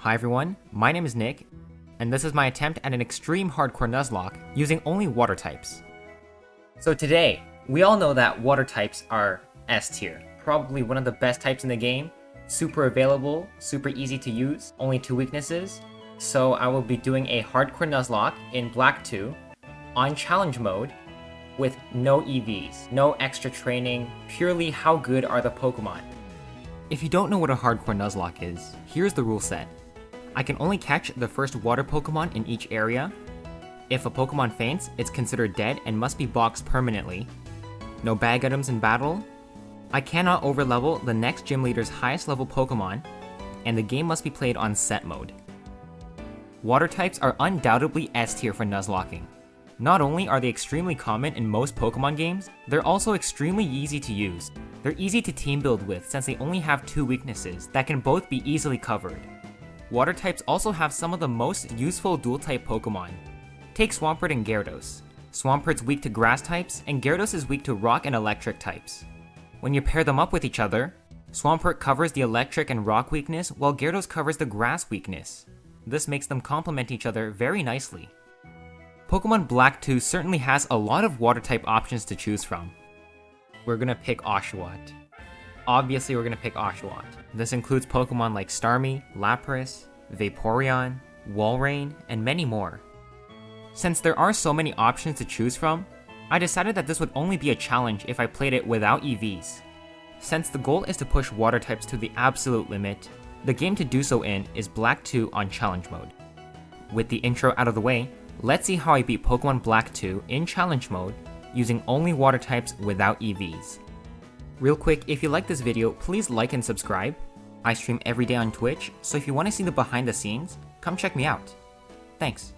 Hi everyone, my name is Nick, and this is my attempt at an extreme hardcore Nuzlocke using only water types. So today, we all know that water types are S tier, probably one of the best types in the game, super available, super easy to use, only 2 weaknesses. So I will be doing a hardcore Nuzlocke in Black 2 on challenge mode with no EVs, no extra training, purely how good are the Pokemon. If you don't know what a hardcore Nuzlocke is, here's the rule set. I can only catch the first water Pokemon in each area. If a Pokemon faints, it's considered dead and must be boxed permanently. No bag items in battle. I cannot overlevel the next gym leader's highest level Pokemon, and the game must be played on set mode. Water types are undoubtedly S tier for Nuzlocking. Not only are they extremely common in most Pokemon games, they're also extremely easy to use. They're easy to team build with since they only have 2 weaknesses that can both be easily covered. Water types also have some of the most useful dual-type Pokemon. Take Swampert and Gyarados. Swampert's weak to grass types, and Gyarados is weak to rock and electric types. When you pair them up with each other, Swampert covers the electric and rock weakness, while Gyarados covers the grass weakness. This makes them complement each other very nicely. Pokemon Black 2 certainly has a lot of water type options to choose from. We're gonna pick Oshawott. Obviously we're gonna pick Oshawott. This includes Pokemon like Starmie, Lapras, Vaporeon, Walrein, and many more. Since there are so many options to choose from, I decided that this would only be a challenge if I played it without EVs. Since the goal is to push water types to the absolute limit, the game to do so in is Black 2 on challenge mode. With the intro out of the way, let's see how I beat Pokemon Black 2 in challenge mode using only water types without EVs. Real quick, if you like this video, please like and subscribe. I stream every day on Twitch, so if you want to see the behind the scenes, come check me out. Thanks.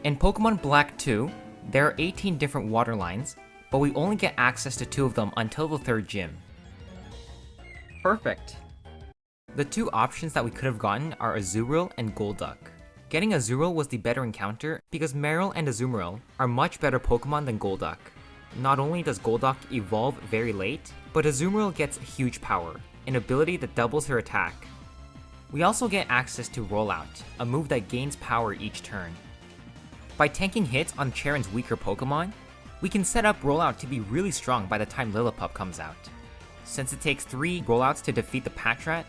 In Pokemon Black 2, there are 18 different water lines, but we only get access to 2 of them until the 3rd gym. Perfect. The 2 options that we could have gotten are Azumarill and Golduck. Getting Azumarill was the better encounter because Marill and Azumarill are much better Pokemon than Golduck. Not only does Golduck evolve very late, but Azumarill gets huge power, an ability that doubles her attack. We also get access to Rollout, a move that gains power each turn. By tanking hits on Charon's weaker Pokemon, we can set up Rollout to be really strong by the time Lillipup comes out. Since it takes 3 Rollouts to defeat the Patrat,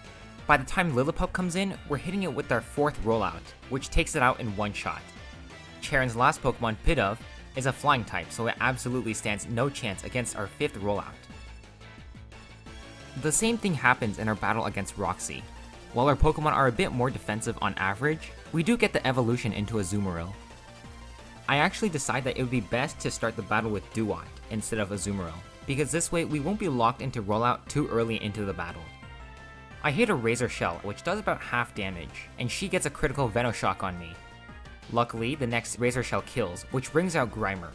by the time Lillipup comes in, we're hitting it with our 4th Rollout, which takes it out in one shot. Charon's last Pokemon, Pidove, is a flying type, so it absolutely stands no chance against our 5th Rollout. The same thing happens in our battle against Roxy. While our Pokemon are a bit more defensive on average, we do get the evolution into Azumarill. I actually decide that it would be best to start the battle with Duat instead of Azumarill, because this way we won't be locked into Rollout too early into the battle. I hit a Razor Shell, which does about half damage, and she gets a critical Venoshock on me. Luckily, the next Razor Shell kills, which brings out Grimer.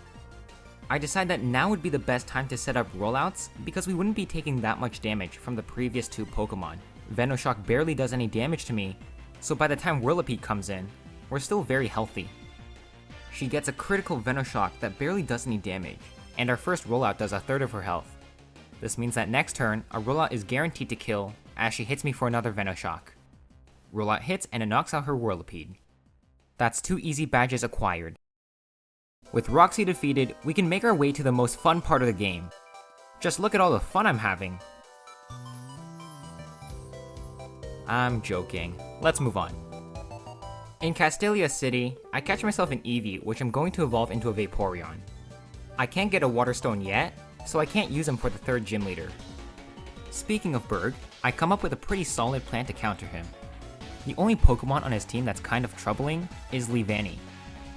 I decide that now would be the best time to set up rollouts because we wouldn't be taking that much damage from the previous 2 Pokemon. Venoshock barely does any damage to me, so by the time Whirlipede comes in, we're still very healthy. She gets a critical Venoshock that barely does any damage, and our first rollout does 1/3 of her health. This means that next turn, a rollout is guaranteed to kill as she hits me for another Venoshock. Rollout hits and it knocks out her Whirlipede. That's 2 easy badges acquired. With Roxy defeated, we can make our way to the most fun part of the game. Just look at all the fun I'm having. I'm joking. Let's move on. In Castelia City, I catch myself an Eevee, which I'm going to evolve into a Vaporeon. I can't get a Water Stone yet, so I can't use him for the 3rd gym leader. Speaking of Berg, I come up with a pretty solid plan to counter him. The only Pokemon on his team that's kind of troubling is Leavanny.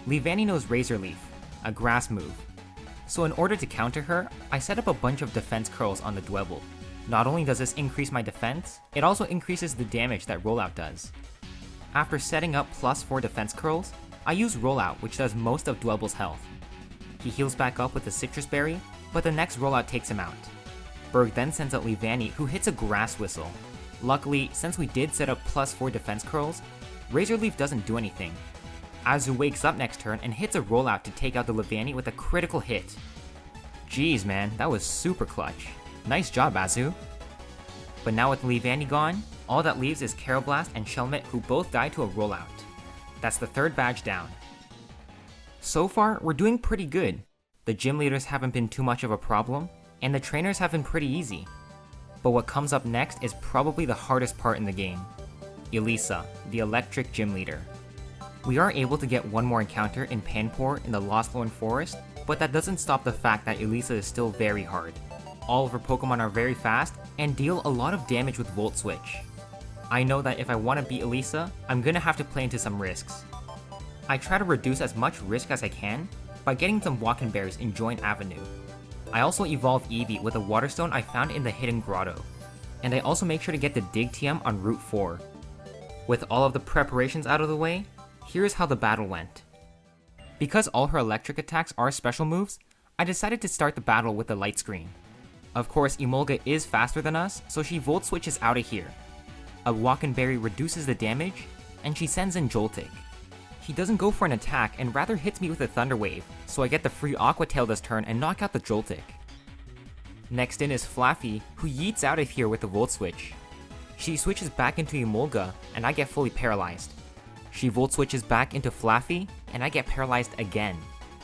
Leavanny knows Razor Leaf, a grass move. So in order to counter her, I set up a bunch of defense curls on the Dwebble. Not only does this increase my defense, it also increases the damage that Rollout does. After setting up +4 defense curls, I use Rollout, which does most of Dwebble's health. He heals back up with a Citrus Berry, but the next Rollout takes him out. Berg then sends out Leavanny, who hits a Grass Whistle. Luckily, since we did set up +4 defense curls, Razor Leaf doesn't do anything. Azu wakes up next turn and hits a rollout to take out the Leavanny with a critical hit. Jeez man, that was super clutch. Nice job, Azu. But now with Leavanny gone, All that leaves is Karrablast and Shelmet, who both die to a rollout. That's the third badge down. So far, we're doing pretty good. The gym leaders haven't been too much of a problem, and the trainers have been pretty easy. But what comes up next is probably the hardest part in the game. Elisa, the electric gym leader. We are able to get one more encounter in Panpour in the Lostlorn Forest, but that doesn't stop the fact that Elisa is still very hard. All of her Pokemon are very fast and deal a lot of damage with Volt Switch. I know that if I want to beat Elisa, I'm gonna have to play into some risks. I try to reduce as much risk as I can by getting some walking berries in Joint Avenue. I also evolve Eevee with a Water Stone I found in the Hidden Grotto. And I also make sure to get the Dig TM on Route 4. With all of the preparations out of the way, here's how the battle went. Because all her electric attacks are special moves, I decided to start the battle with the Light Screen. Of course, Emolga is faster than us, so she Volt Switches out of here. A Walking Berry reduces the damage, and she sends in Joltik. He doesn't go for an attack and rather hits me with a Thunder Wave, so I get the free Aqua Tail this turn and knock out the Joltik. Next in is Flaffy, who yeets out of here with the Volt Switch. She switches back into Emolga, and I get fully paralyzed. She Volt Switches back into Flaffy, and I get paralyzed again,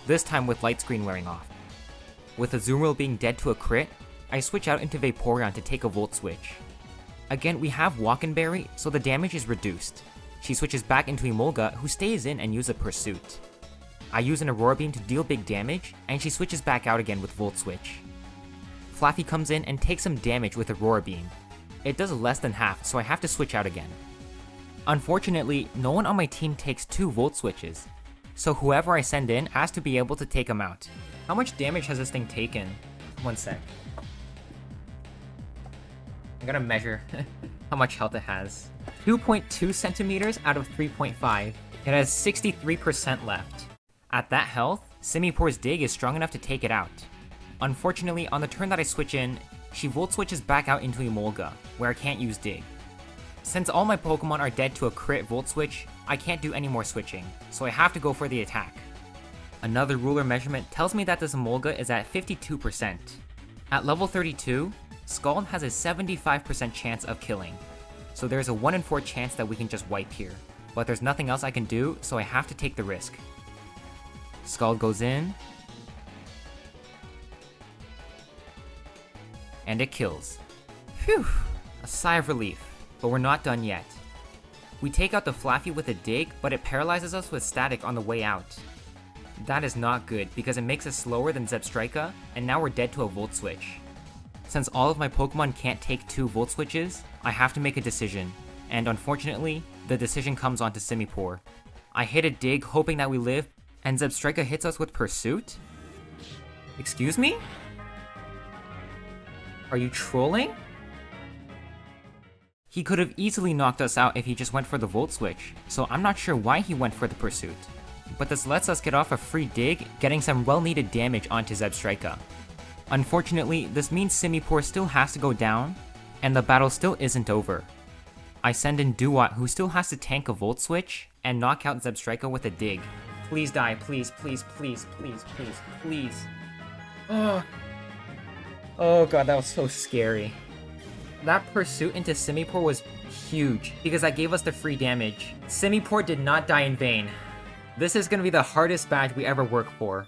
this time with Light Screen wearing off. With Azumarill being dead to a crit, I switch out into Vaporeon to take a Volt Switch. Again, we have Walking Berry, so the damage is reduced. She switches back into Emolga, who stays in and uses a Pursuit. I use an Aurora Beam to deal big damage, and she switches back out again with Volt Switch. Flaffy comes in and takes some damage with Aurora Beam. It does less than half, so I have to switch out again. Unfortunately, no one on my team takes 2 Volt Switches, so whoever I send in has to be able to take them out. How much damage has this thing taken? One sec. I'm gonna measure how much health it has. 2.2 centimeters out of 3.5. It has 63% left. At that health, Simipour's Dig is strong enough to take it out. Unfortunately, on the turn that I switch in, she Volt Switches back out into Emolga, where I can't use Dig. Since all my Pokemon are dead to a crit Volt Switch, I can't do any more switching, so I have to go for the attack. Another ruler measurement tells me that this Emolga is at 52%. At level 32, Scald has a 75% chance of killing, so there's a 1 in 4 chance that we can just wipe here. But there's nothing else I can do, so I have to take the risk. Scald goes in, and it kills. Phew, a sigh of relief, but we're not done yet. We take out the Flaffy with a Dig, but it paralyzes us with Static on the way out. That is not good, because it makes us slower than Zebstrika, and now we're dead to a Volt Switch. Since all of my Pokemon can't take 2 Volt Switches, I have to make a decision, and unfortunately, the decision comes onto Simipour. I hit a Dig hoping that we live, and Zebstrika hits us with Pursuit? Excuse me? Are you trolling? He could have easily knocked us out if he just went for the Volt Switch, so I'm not sure why he went for the Pursuit. But this lets us get off a free Dig, getting some well-needed damage onto Zebstrika. Unfortunately, this means Simipour still has to go down, and the battle still isn't over. I send in Duat, who still has to tank a Volt Switch, and knock out Zebstrika with a Dig. Please die, please, please, please, please, please, please. Oh god, that was so scary. That Pursuit into Simipour was huge, because that gave us the free damage. Simipour did not die in vain. This is gonna be the hardest badge we ever work for.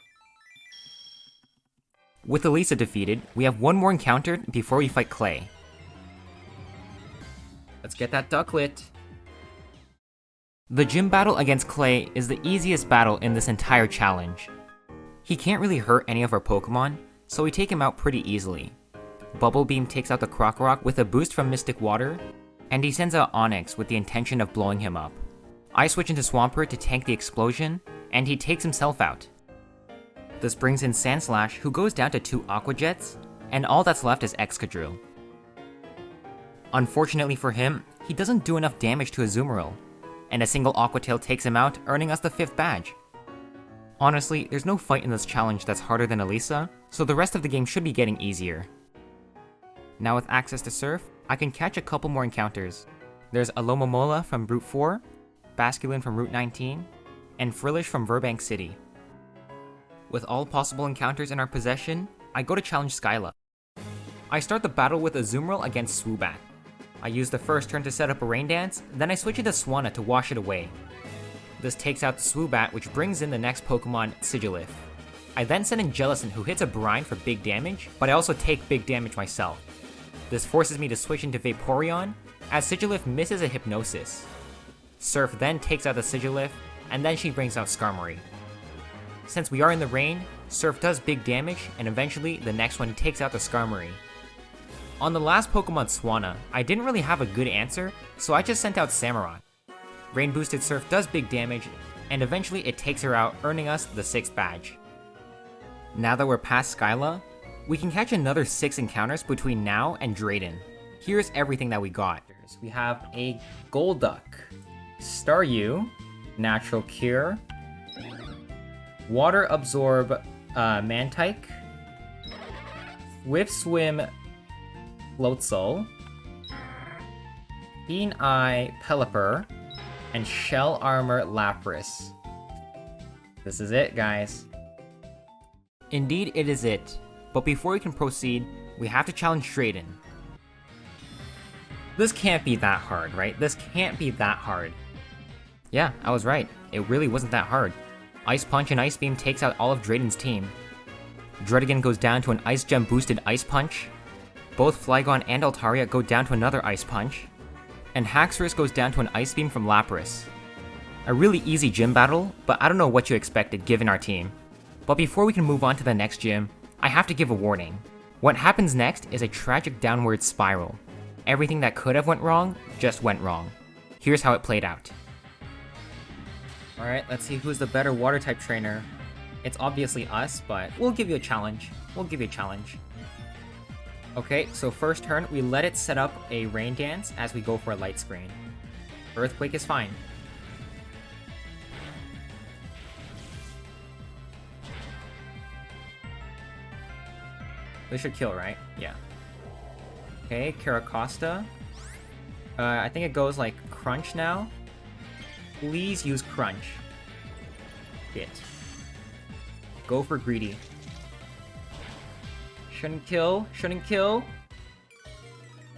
With Elisa defeated, we have one more encounter before we fight Clay. Let's get that Ducklet. The gym battle against Clay is the easiest battle in this entire challenge. He can't really hurt any of our Pokemon, so we take him out pretty easily. Bubble Beam takes out the Krokorok with a boost from Mystic Water, and he sends out Onix with the intention of blowing him up. I switch into Swampert to tank the explosion, and he takes himself out. This brings in Sandslash, who goes down to 2 Aqua Jets, and all that's left is Excadrill. Unfortunately for him, he doesn't do enough damage to Azumarill, and a single Aqua Tail takes him out, earning us the 5th badge. Honestly, there's no fight in this challenge that's harder than Elisa, so the rest of the game should be getting easier. Now with access to Surf, I can catch a couple more encounters. There's Alomomola from Route 4, Basculin from Route 19, and Frillish from Burbank City. With all possible encounters in our possession, I go to challenge Skyla. I start the battle with Azumarill against Swoobat. I use the first turn to set up a Rain Dance, then I switch into Swanna to wash it away. This takes out the Swoobat, which brings in the next Pokemon, Sigilif. I then send in Jellicent, who hits a Brine for big damage, but I also take big damage myself. This forces me to switch into Vaporeon, as Sigilif misses a Hypnosis. Surf then takes out the Sigilif, and then she brings out Skarmory. Since we are in the rain, Surf does big damage, and eventually the next one takes out the Skarmory. On the last Pokemon Swanna, I didn't really have a good answer, so I just sent out Samurott. Rain boosted Surf does big damage, and eventually it takes her out, earning us the 6th badge. Now that we're past Skyla, we can catch another 6 encounters between now and Drayden. Here's everything that we got. We have a Golduck, Staryu, Natural Cure, Water Absorb Mantike, Swift Swim Floatzel, Keen Eye Pelipper, and Shell Armor Lapras. This is it, guys. Indeed, it is it. But before we can proceed, we have to challenge Drayden. This can't be that hard, right? This can't be that hard. Yeah, I was right. It really wasn't that hard. Ice Punch and Ice Beam takes out all of Drayden's team. Druddigon goes down to an Ice Gem boosted Ice Punch. Both Flygon and Altaria go down to another Ice Punch. And Haxorus goes down to an Ice Beam from Lapras. A really easy gym battle, but I don't know what you expected given our team. But before we can move on to the next gym, I have to give a warning. What happens next is a tragic downward spiral. Everything that could have went wrong, just went wrong. Here's how it played out. Alright, let's see who's the better Water-type trainer. It's obviously us, but we'll give you a challenge. Okay, so first turn, we let it set up a Rain Dance as we go for a Light Screen. Earthquake is fine. This should kill, right? Yeah. Okay, Caracosta. I think it goes like Crunch now. Please use Crunch. Hit. Go for Greedy. Shouldn't kill.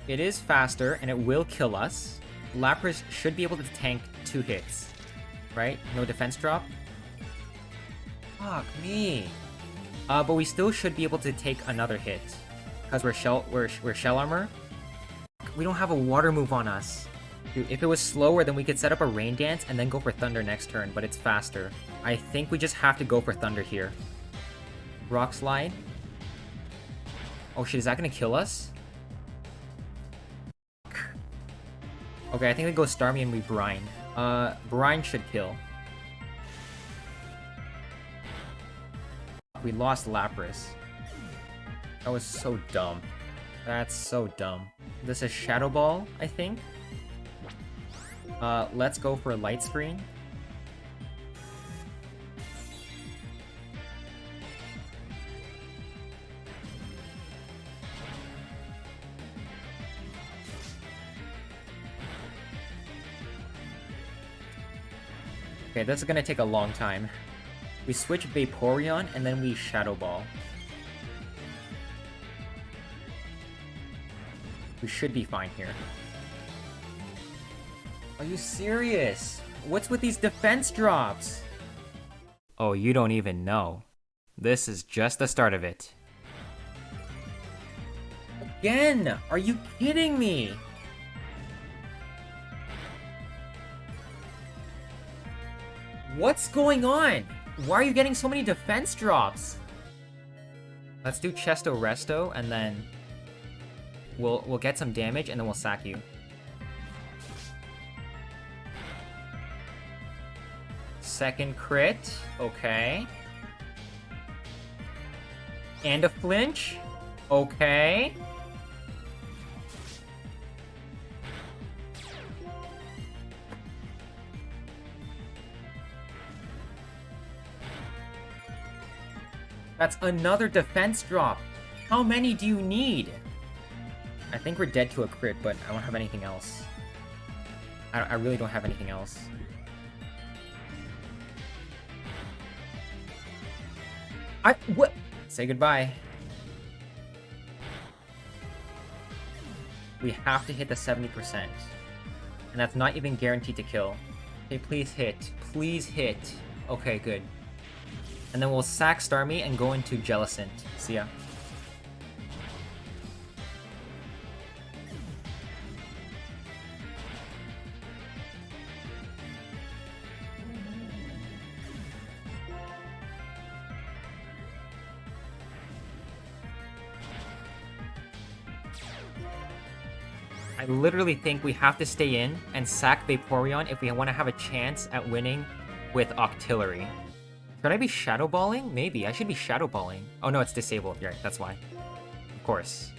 It is faster, and it will kill us. Lapras should be able to tank 2 hits. Right? No defense drop? Fuck me. But we still should be able to take another hit. Because we're Shell Armor. We don't have a Water move on us. Dude, if it was slower, then we could set up a Rain Dance and then go for Thunder next turn, but it's faster. I think we just have to go for Thunder here. Rock Slide. Oh shit, is that gonna kill us? Okay, I think we go Starmie and we Brine. Brine should kill. We lost Lapras. That was so dumb. That's so dumb. This is Shadow Ball, I think. Let's go for a Light Screen. Okay, this is gonna take a long time. We switch Vaporeon, and then we Shadow Ball. We should be fine here. Are you serious? What's with these defense drops? Oh, you don't even know. This is just the start of it. Again! Are you kidding me? What's going on? Why are you getting so many defense drops? Let's do Chesto Resto, and then we'll get some damage, and then we'll sack you. Second crit, okay. And a flinch, okay. That's another defense drop. How many do you need? I think we're dead to a crit, but I don't have anything else. I really don't have anything else. What? Say goodbye. We have to hit the 70%. And that's not even guaranteed to kill. Okay, please hit. Please hit. Okay, good. And then we'll sack Starmie and go into Jellicent. See ya. I literally think we have to stay in and sack Vaporeon if we want to have a chance at winning with Octillery. Should I be Shadow Balling? Maybe. I should be Shadow Balling. Oh no, it's disabled. Right, that's why. Of course.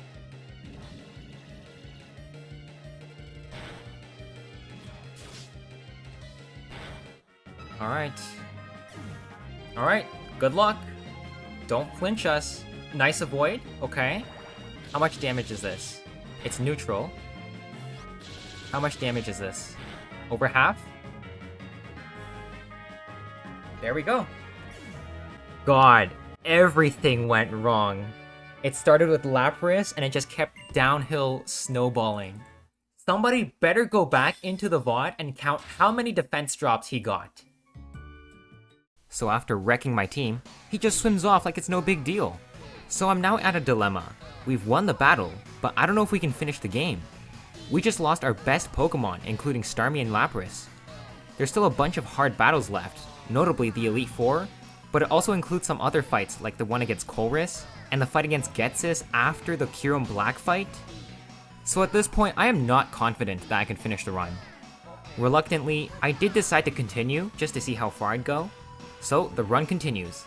Alright. Alright, good luck. Don't flinch us. Nice avoid. Okay. How much damage is this? It's neutral. How much damage is this? Over half? There we go. God, everything went wrong. It started with Lapras and it just kept downhill snowballing. Somebody better go back into the VOD and count how many defense drops he got. So after wrecking my team, he just swims off like it's no big deal. So I'm now at a dilemma. We've won the battle, but I don't know if we can finish the game. We just lost our best Pokemon, including Starmie and Lapras. There's still a bunch of hard battles left, notably the Elite Four, but it also includes some other fights like the one against Colress, and the fight against Ghetsis after the Kyurem Black fight. So at this point, I am not confident that I can finish the run. Reluctantly, I did decide to continue just to see how far I'd go, so the run continues.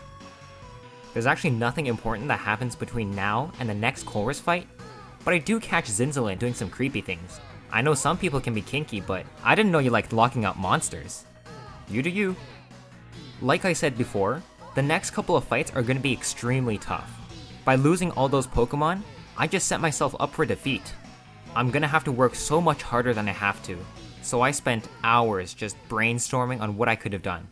There's actually nothing important that happens between now and the next Colress fight, but I do catch Zinzalin doing some creepy things. I know some people can be kinky, but I didn't know you liked locking up monsters. You do you. Like I said before, the next couple of fights are going to be extremely tough. By losing all those Pokemon, I just set myself up for defeat. I'm gonna have to work so much harder than I have to, so I spent hours just brainstorming on what I could have done.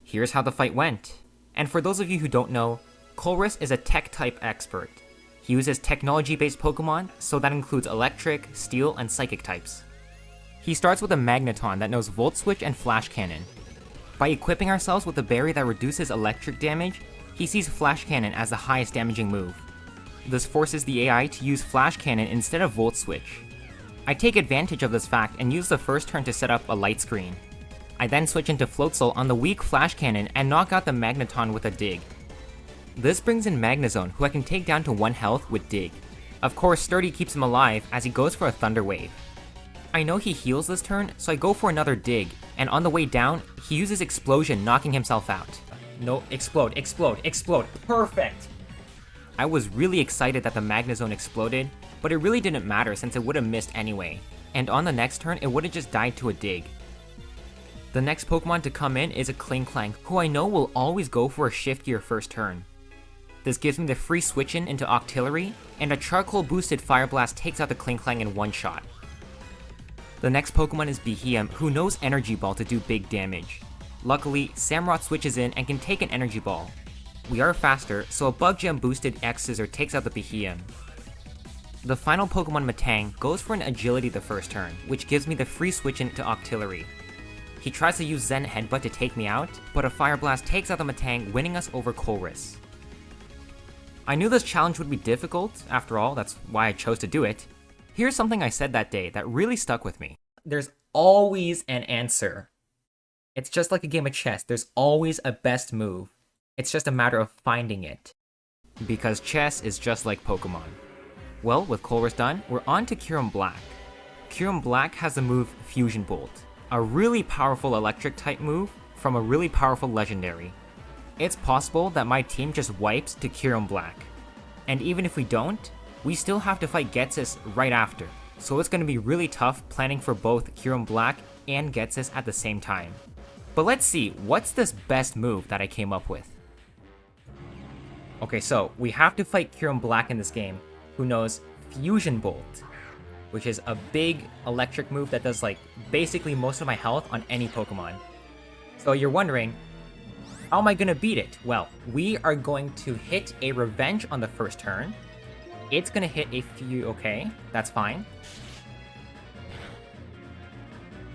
Here's how the fight went. And for those of you who don't know, Colress is a tech-type expert. He uses technology-based Pokemon, so that includes electric, steel, and psychic types. He starts with a Magneton that knows Volt Switch and Flash Cannon. By equipping ourselves with a berry that reduces electric damage, he sees Flash Cannon as the highest damaging move. This forces the AI to use Flash Cannon instead of Volt Switch. I take advantage of this fact and use the first turn to set up a light screen. I then switch into Floatzel on the weak Flash Cannon and knock out the Magneton with a Dig. This brings in Magnezone, who I can take down to 1 health with Dig. Of course, Sturdy keeps him alive as he goes for a Thunder Wave. I know he heals this turn, so I go for another Dig, and on the way down, he uses Explosion, knocking himself out. No, explode, explode, explode, perfect! I was really excited that the Magnezone exploded, but it really didn't matter since it would have missed anyway, and on the next turn, it would have just died to a Dig. The next Pokemon to come in is a Klinklang, who I know will always go for a Shift Gear first turn. This gives me the free switch-in into Octillery, and a charcoal-boosted Fire Blast takes out the Klinklang in one shot. The next Pokemon is Beheeyem, who knows Energy Ball to do big damage. Luckily, Samurott switches in and can take an Energy Ball. We are faster, so a Bug Gem boosted X-Scissor takes out the Beheeyem. The final Pokemon, Metang, goes for an Agility the first turn, which gives me the free switch-in to Octillery. He tries to use Zen Headbutt to take me out, but a Fire Blast takes out the Metang, winning us over Colress. I knew this challenge would be difficult, after all, that's why I chose to do it. Here's something I said that day that really stuck with me. There's always an answer. It's just like a game of chess, there's always a best move. It's just a matter of finding it. Because chess is just like Pokemon. Well, with Colress done, we're on to Kyurem Black. Kyurem Black has the move Fusion Bolt, a really powerful electric type move from a really powerful legendary. It's possible that my team just wipes to Kyurem Black. And even if we don't, we still have to fight Ghetsis right after, so it's going to be really tough planning for both Kyurem Black and Ghetsis at the same time. But let's see, what's this best move that I came up with? Okay, so we have to fight Kyurem Black in this game, who knows Fusion Bolt, which is a big electric move that does like basically most of my health on any Pokemon. So you're wondering, how am I going to beat it? Well, we are going to hit a Revenge on the first turn. It's going to hit a few, okay, that's fine.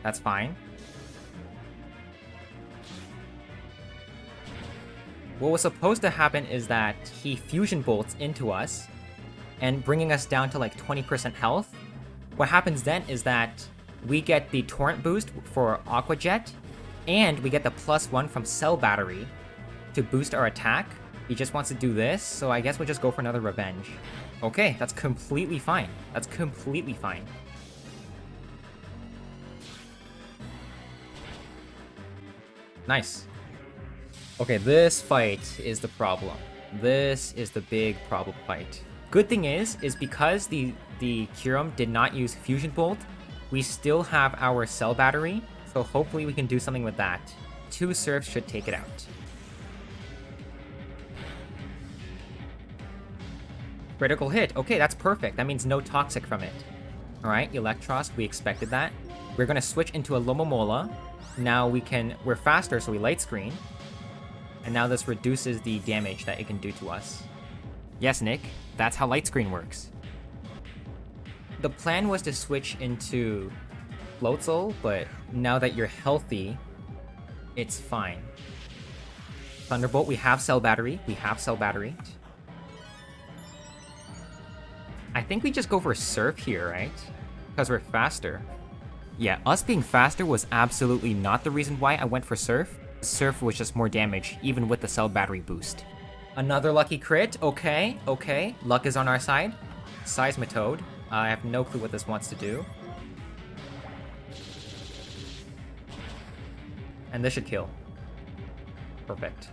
That's fine. What was supposed to happen is that he fusion bolts into us and bringing us down to like 20% health. What happens then is that we get the torrent boost for Aqua Jet, and we get the +1 from Cell Battery to boost our attack. He just wants to do this, so I guess we'll just go for another Revenge. Okay, that's completely fine. That's completely fine. Nice. Okay, this fight is the problem. This is the big problem fight. Good thing is because the Kyurem did not use Fusion Bolt, we still have our Cell Battery, so hopefully we can do something with that. 2 Surfs should take it out. Critical hit. Okay, that's perfect. That means no Toxic from it. Alright, Electros, we expected that. We're gonna switch into a Lomomola. Now we're faster, so we Light Screen. And now this reduces the damage that it can do to us. Yes, Nick, that's how Light Screen works. The plan was to switch into Floatzel, but now that you're healthy, it's fine. Thunderbolt, we have Cell Battery. We have Cell Battery. I think we just go for Surf here, right? Because we're faster. Yeah, us being faster was absolutely not the reason why I went for Surf. Surf was just more damage, even with the Cell Battery boost. Another lucky crit. Okay, okay. Luck is on our side. Seismitoad. I have no clue what this wants to do. And this should kill. Perfect.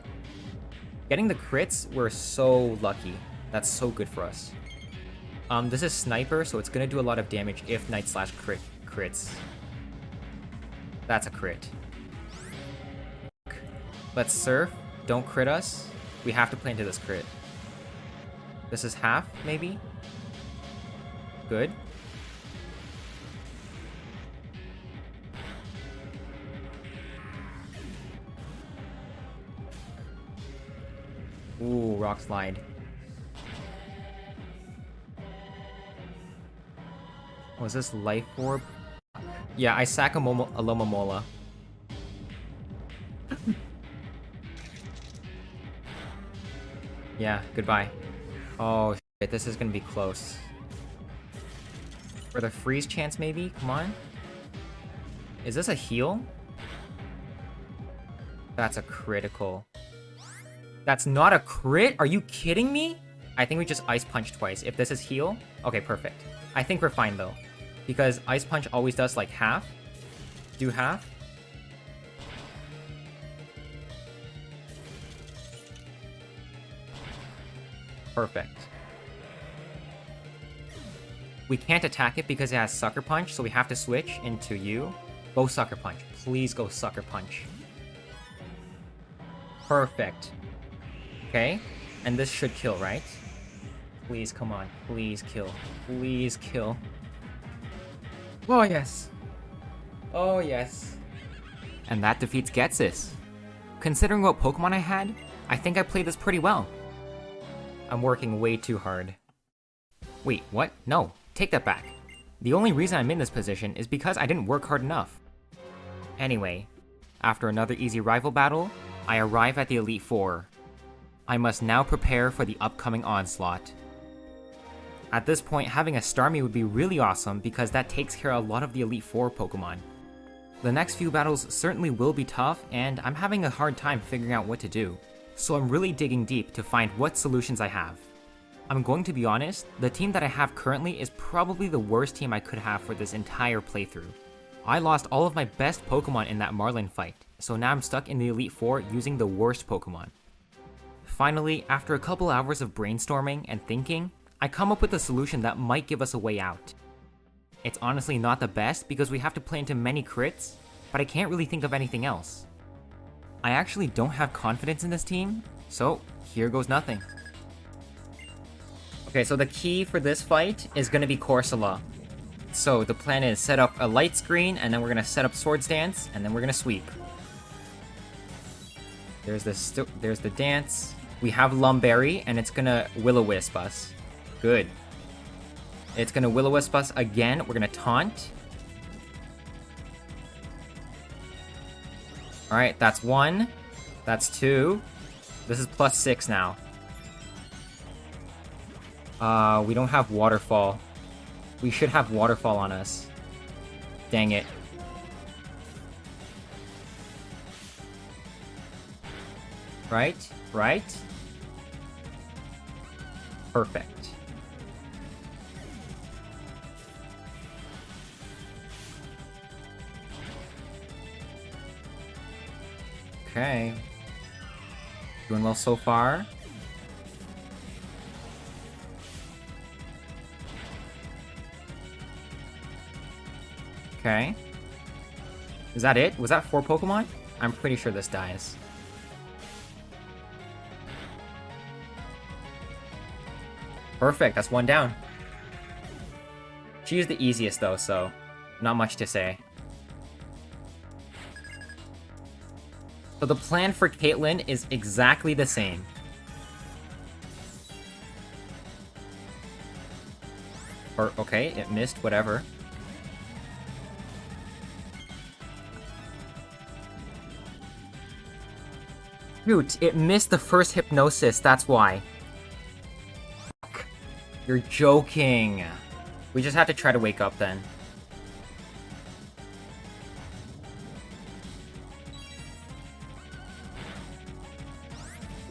Getting the crits, we're so lucky. That's so good for us. This is Sniper, so it's gonna do a lot of damage if Night Slash crits. That's a crit. Let's Surf. Don't crit us. We have to play into this crit. This is half, maybe? Good. Ooh, Rock Slide. Was this Life Orb? Yeah, I sack a Lomomola. Yeah, goodbye. Oh shit, this is gonna be close. For the freeze chance maybe? Come on. Is this a heal? That's a critical. That's not a crit? Are you kidding me? I think we just Ice Punch twice. If this is heal, okay, perfect. I think we're fine though. Because Ice Punch always does like half. Do half. Perfect. We can't attack it because it has Sucker Punch, so we have to switch into you. Go Sucker Punch. Please go Sucker Punch. Perfect. Okay. And this should kill, right? Please, come on. Please kill. Please kill. Oh, yes. Oh, yes. And that defeats Getsis. Considering what Pokemon I had, I think I played this pretty well. I'm working way too hard. Wait, what? No, take that back. The only reason I'm in this position is because I didn't work hard enough. Anyway, after another easy rival battle, I arrive at the Elite Four. I must now prepare for the upcoming onslaught. At this point, having a Starmie would be really awesome because that takes care of a lot of the Elite Four Pokemon. The next few battles certainly will be tough, and I'm having a hard time figuring out what to do. So I'm really digging deep to find what solutions I have. I'm going to be honest, the team that I have currently is probably the worst team I could have for this entire playthrough. I lost all of my best Pokemon in that Marlin fight, so now I'm stuck in the Elite Four using the worst Pokemon. Finally, after a couple hours of brainstorming and thinking, I come up with a solution that might give us a way out. It's honestly not the best because we have to play into many crits, but I can't really think of anything else. I actually don't have confidence in this team, so here goes nothing. Okay, so the key for this fight is going to be Corsola. So the plan is set up a Light Screen, and then we're going to set up Swords Dance, and then we're going to sweep. There's the dance. We have Lumberry, and it's going to Will-O-Wisp us. Good. It's going to Will-O-Wisp us again. We're going to Taunt. Alright, that's 1. That's 2. This is plus 6 now. We don't have Waterfall. We should have Waterfall on us. Dang it. Right? Right? Perfect. Okay. Doing well so far. Okay. Is that it? Was that 4 Pokemon? I'm pretty sure this dies. Perfect, that's 1 down. She is the easiest though, so not much to say. So the plan for Caitlyn is exactly the same. Or, okay, it missed, whatever. Shoot, it missed the first Hypnosis, that's why. Fuck. You're joking. We just have to try to wake up then.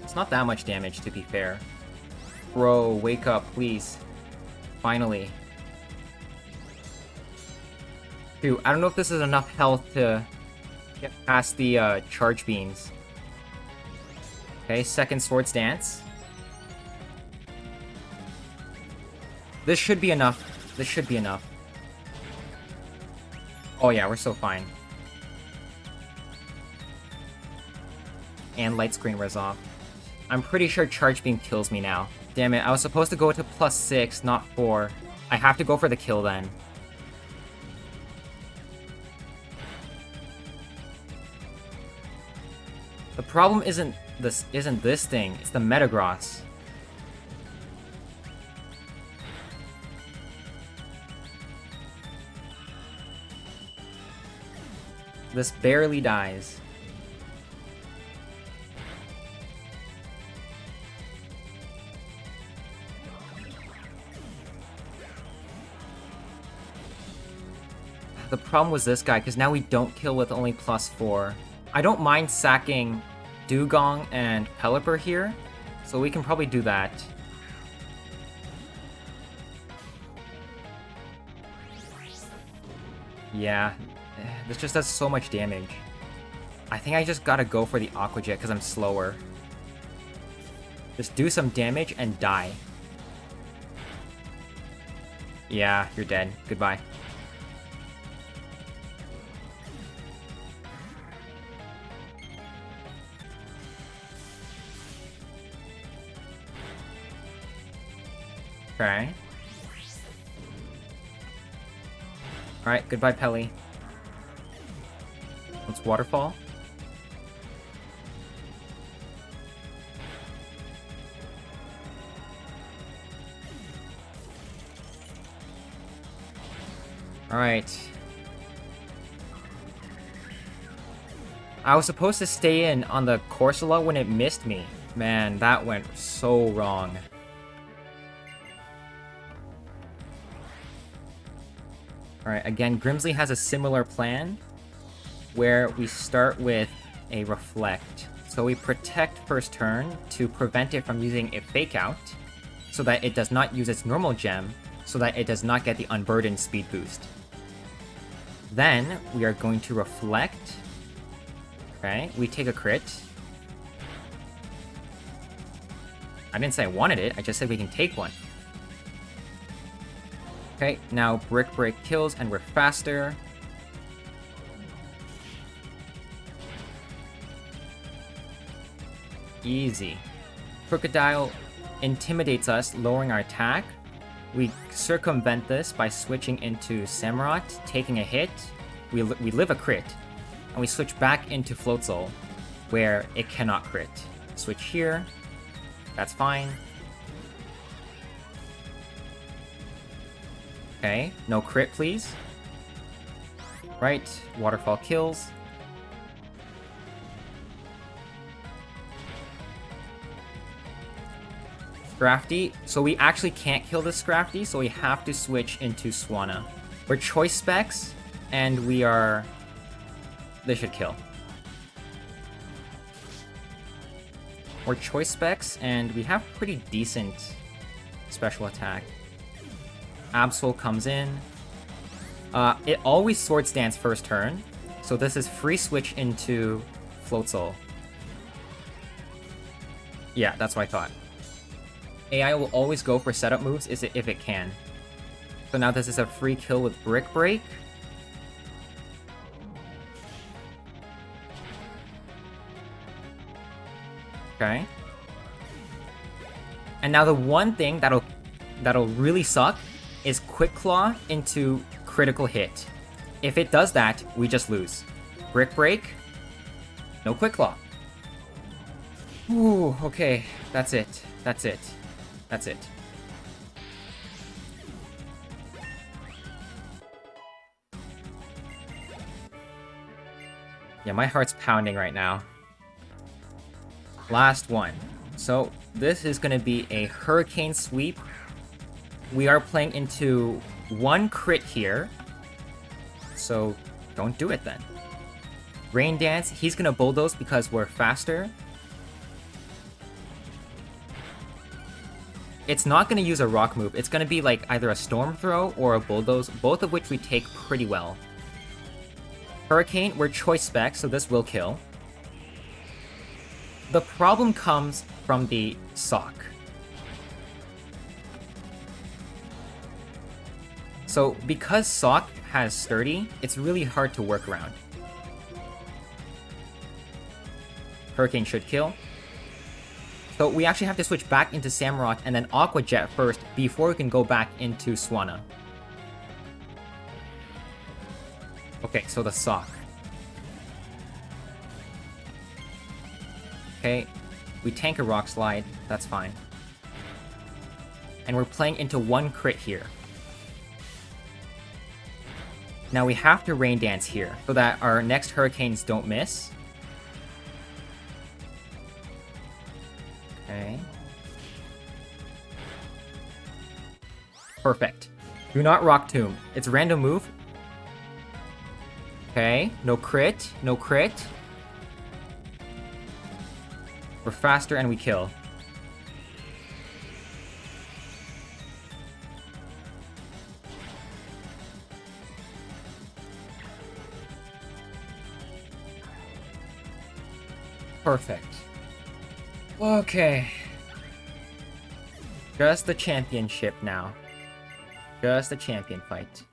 It's not that much damage, to be fair. Bro, wake up, please. Finally. Dude, I don't know if this is enough health to get past the charge beams. Okay, second Swords Dance. This should be enough. This should be enough. Oh yeah, we're so fine. And Light Screen wears off. I'm pretty sure Charge Beam kills me now. Damn it, I was supposed to go to plus 6, not 4. I have to go for the kill then. The problem isn't this thing, it's the Metagross. This barely dies. The problem was this guy, because now we don't kill with only plus 4. I don't mind sacking Dugong and Pelipper here, so we can probably do that. Yeah, this just does so much damage. I think I just gotta go for the Aqua Jet because I'm slower. Just do some damage and die. Yeah, you're dead. Goodbye. Okay. Alright, goodbye, Pelly. Let's Waterfall. Alright. I was supposed to stay in on the Corsola when it missed me. Man, that went so wrong. Alright, again, Grimsley has a similar plan, where we start with a Reflect. So we protect first turn to prevent it from using a Fake Out, so that it does not use its normal gem, so that it does not get the Unburdened speed boost. Then, we are going to Reflect. Okay, we take a crit. I didn't say I wanted it, I just said we can take one. Okay, now Brick Break kills and we're faster. Easy. Crocodile intimidates us, lowering our attack. We circumvent this by switching into Samurott, taking a hit. We live a crit. And we switch back into Floatzel, where it cannot crit. Switch here. That's fine. Okay, no crit, please. Right, Waterfall kills. Scrafty. So we actually can't kill this Scrafty, so we have to switch into Swanna. We're Choice Specs, and we are... This should kill. We're Choice Specs, and we have pretty decent special attack. Absol comes in. It always Swords Dance first turn, so this is free switch into Floatzel. Yeah, that's what I thought. AI will always go for setup moves if it can. So now this is a free kill with Brick Break. Okay. And now the one thing that'll really suck is Quick Claw into critical hit. If it does that, we just lose. Brick Break, no Quick Claw. Ooh, okay, that's it. That's it. That's it. Yeah, my heart's pounding right now. Last one. So this is going to be a Hurricane Sweep. We are playing into one crit here. So don't do it then. Rain Dance, he's going to Bulldoze because we're faster. It's not going to use a rock move. It's going to be like either a Storm Throw or a Bulldoze, both of which we take pretty well. Hurricane, we're Choice Spec, so this will kill. The problem comes from the Sock. So because Sock has Sturdy, it's really hard to work around. Hurricane should kill. So we actually have to switch back into Samurott and then Aqua Jet first before we can go back into Swanna. Okay, so the Sock. Okay, we tank a Rock Slide, that's fine. And we're playing into one crit here. Now we have to Rain Dance here so that our next Hurricanes don't miss. Okay. Perfect. Do not Rock Tomb. It's a random move. Okay, no crit, no crit. We're faster and we kill. Perfect. Okay. Just the championship now. Just a champion fight.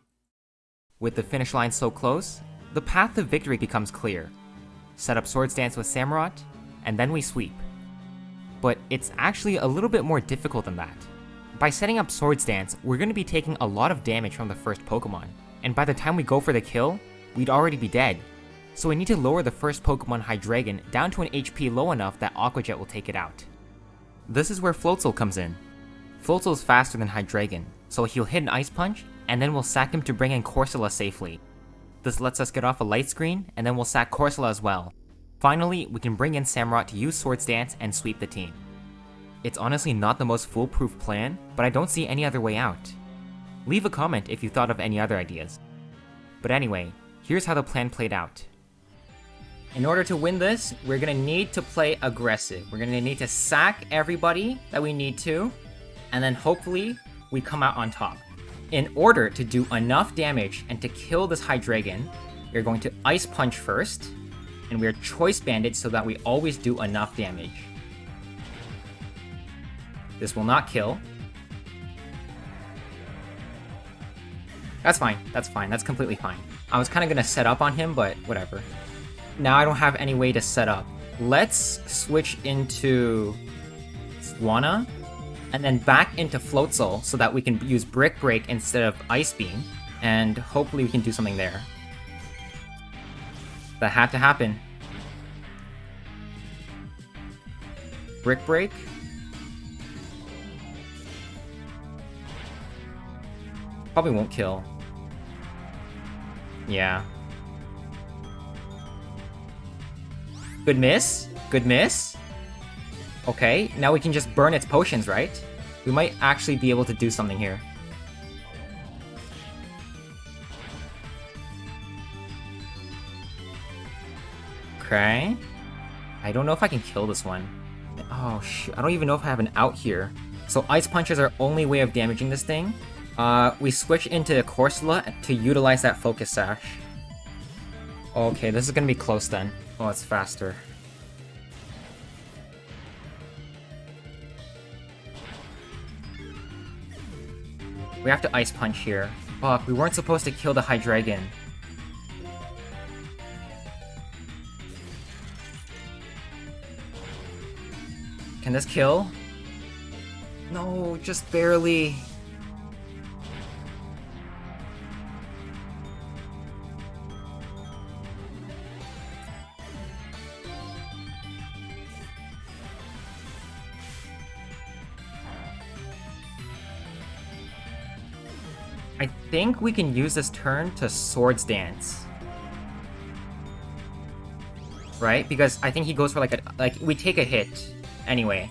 With the finish line so close, the path to victory becomes clear. Set up Swords Dance with Samurott, and then we sweep. But it's actually a little bit more difficult than that. By setting up Swords Dance, we're going to be taking a lot of damage from the first Pokemon, and by the time we go for the kill, we'd already be dead. So we need to lower the first Pokemon Hydreigon down to an HP low enough that Aqua Jet will take it out. This is where Floatzel comes in. Floatzel's faster than Hydreigon, so he'll hit an Ice Punch, and then we'll sack him to bring in Corsola safely. This lets us get off a Light Screen, and then we'll sack Corsola as well. Finally, we can bring in Samurott to use Swords Dance and sweep the team. It's honestly not the most foolproof plan, but I don't see any other way out. Leave a comment if you thought of any other ideas. But anyway, here's how the plan played out. In order to win this, we're going to need to play aggressive. We're going to need to sack everybody that we need to, and then hopefully we come out on top. In order to do enough damage and to kill this Hydreigon, we're going to Ice Punch first, and we're Choice Banded so that we always do enough damage. This will not kill. That's fine, that's fine, that's completely fine. I was kind of going to set up on him, but whatever. Now I don't have any way to set up. Let's switch into Swanna, and then back into Floatzel so that we can use Brick Break instead of Ice Beam, and hopefully we can do something there. That had to happen. Brick Break. Probably won't kill. Yeah. Good miss. Good miss. Okay, now we can just burn its potions, right? We might actually be able to do something here. Okay. I don't know if I can kill this one. Oh shoot, I don't even know if I have an out here. So Ice Punch is our only way of damaging this thing. We switch into Corsola to utilize that Focus Sash. Okay, this is gonna be close then. Oh, it's faster. We have to Ice Punch here. Fuck, we weren't supposed to kill the Hydreigon. Can this kill? No, just barely. I think we can use this turn to Swords Dance. Right? Because I think he goes for like we take a hit anyway.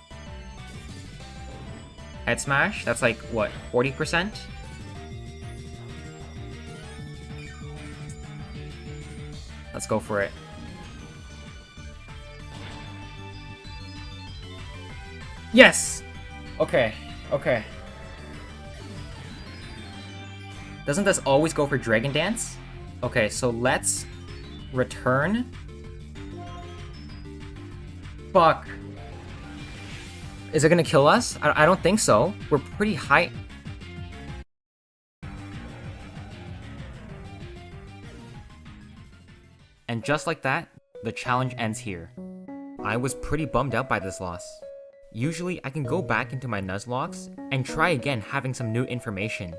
Head Smash, that's like what, 40%? Let's go for it. Yes! Okay, okay. Doesn't this always go for Dragon Dance? Okay, so let's return. Fuck. Is it gonna kill us? I don't think so. We're pretty high. And just like that, the challenge ends here. I was pretty bummed out by this loss. Usually I can go back into my Nuzlockes and try again having some new information.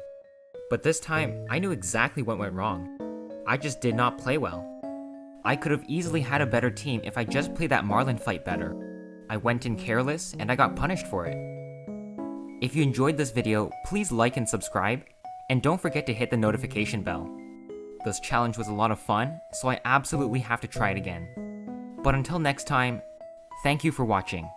But this time, I knew exactly what went wrong. I just did not play well. I could have easily had a better team if I just played that Marlin fight better. I went in careless and I got punished for it. If you enjoyed this video, please like and subscribe, and don't forget to hit the notification bell. This challenge was a lot of fun, so I absolutely have to try it again. But until next time, thank you for watching.